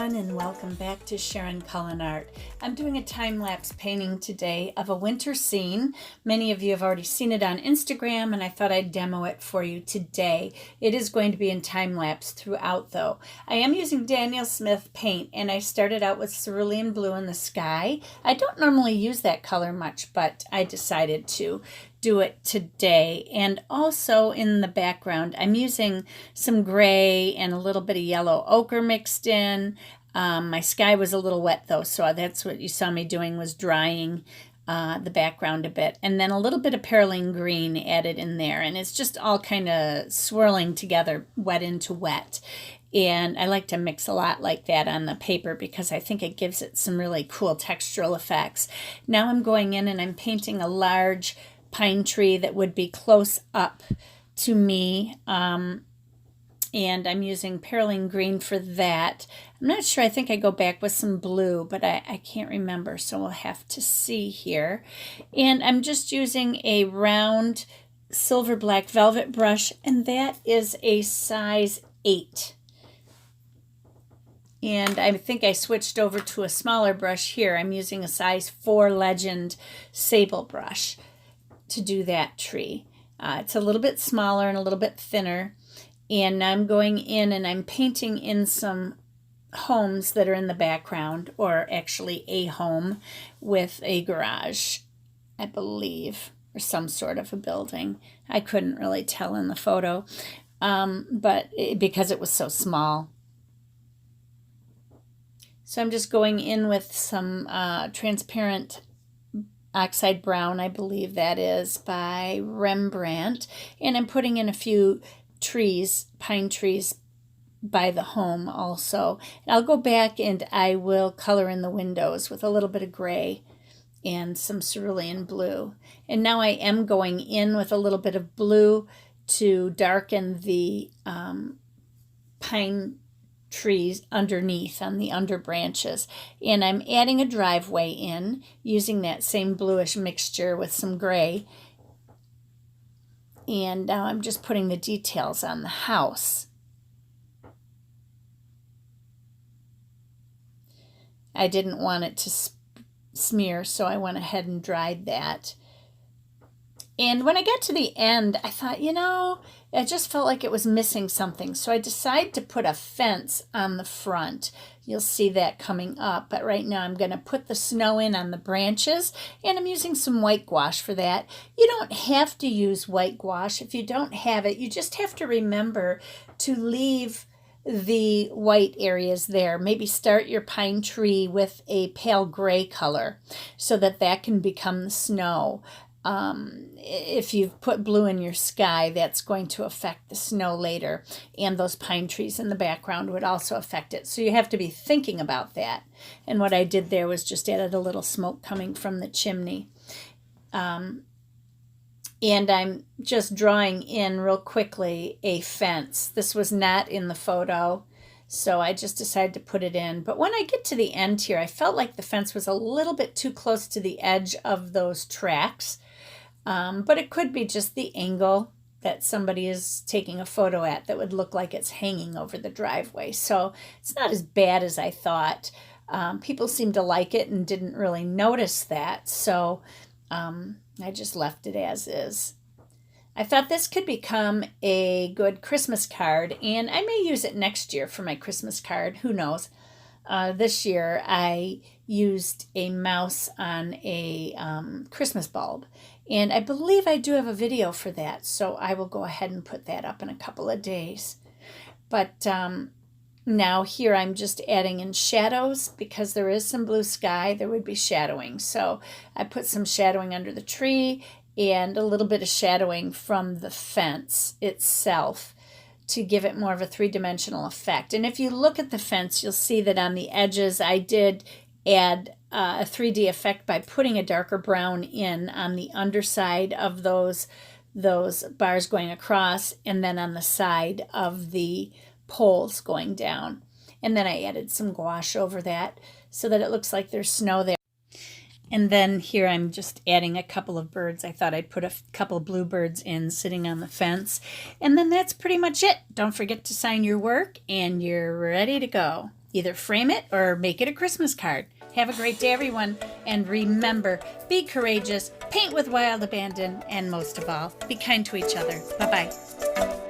everyone, and welcome back to Sharon Cullen Art. I'm doing a time-lapse painting today of a winter scene. Many of you have already seen it on Instagram, and I thought I'd demo it for you today. It is going to be in time-lapse throughout, though. I am using Daniel Smith paint, and I started out with cerulean blue in the sky. I don't normally use that color much, but I decided to do it today. And also in the background, I'm using some gray and a little bit of yellow ochre mixed in. My sky was a little wet though, so that's what you saw me doing, was drying the background a bit. And then a little bit of perylene green added in there. And it's just all kind of swirling together, wet into wet. And I like to mix a lot like that on the paper because I think it gives it some really cool textural effects. Now I'm going in and I'm painting a large pine tree that would be close up to me, and I'm using perylene green for that. I'm not sure, I think I go back with some blue, but I can't remember, so we'll have to see here. And I'm just using a round silver black velvet brush, and that is a size 8. And I think I switched over to a smaller brush here. I'm using a size 4 Legend sable brush to do that tree. It's a little bit smaller and a little bit thinner, and I'm going in and I'm painting in some homes that are in the background, or actually a home with a garage, I believe, or some sort of a building. I couldn't really tell in the photo, because it was so small. So I'm just going in with some transparent oxide brown, I believe that is, by Rembrandt. And I'm putting in a few trees, pine trees, by the home also. And I'll go back and I will color in the windows with a little bit of gray and some cerulean blue. And now I am going in with a little bit of blue to darken the pine trees underneath on the under branches. And I'm adding a driveway in using that same bluish mixture with some gray. And now I'm just putting the details on the house. I didn't want it to smear, so I went ahead and dried that. And when I got to the end, I thought, I just felt like it was missing something. So I decided to put a fence on the front. You'll see that coming up. But right now I'm going to put the snow in on the branches. And I'm using some white gouache for that. You don't have to use white gouache. If you don't have it, you just have to remember to leave the white areas there. Maybe start your pine tree with a pale gray color so that can become the snow. If you've put blue in your sky, that's going to affect the snow later, and those pine trees in the background would also affect it. So you have to be thinking about that. And what I did there was just added a little smoke coming from the chimney. And I'm just drawing in real quickly a fence. This was not in the photo, so I just decided to put it in. But when I get to the end here, I felt like the fence was a little bit too close to the edge of those tracks. But it could be just the angle that somebody is taking a photo at that would look like it's hanging over the driveway. So it's not as bad as I thought. People seemed to like it and didn't really notice that. So I just left it as is. I thought this could become a good Christmas card, and I may use it next year for my Christmas card. Who knows? This year I used a mouse on a Christmas bulb, and I believe I do have a video for that, so I will go ahead and put that up in a couple of days. But now here I'm just adding in shadows because there is some blue sky. There would be shadowing, so I put some shadowing under the tree and a little bit of shadowing from the fence itself to give it more of a three-dimensional effect. And if you look at the fence, you'll see that on the edges I did add a 3D effect by putting a darker brown in on the underside of those bars going across, and then on the side of the poles going down. And then I added some gouache over that so that it looks like there's snow there. And then here I'm just adding a couple of birds. I thought I'd put a couple bluebirds in sitting on the fence. And then that's pretty much it. Don't forget to sign your work and you're ready to go. Either frame it or make it a Christmas card. Have a great day, everyone. And remember, be courageous, paint with wild abandon, and most of all, be kind to each other. Bye-bye.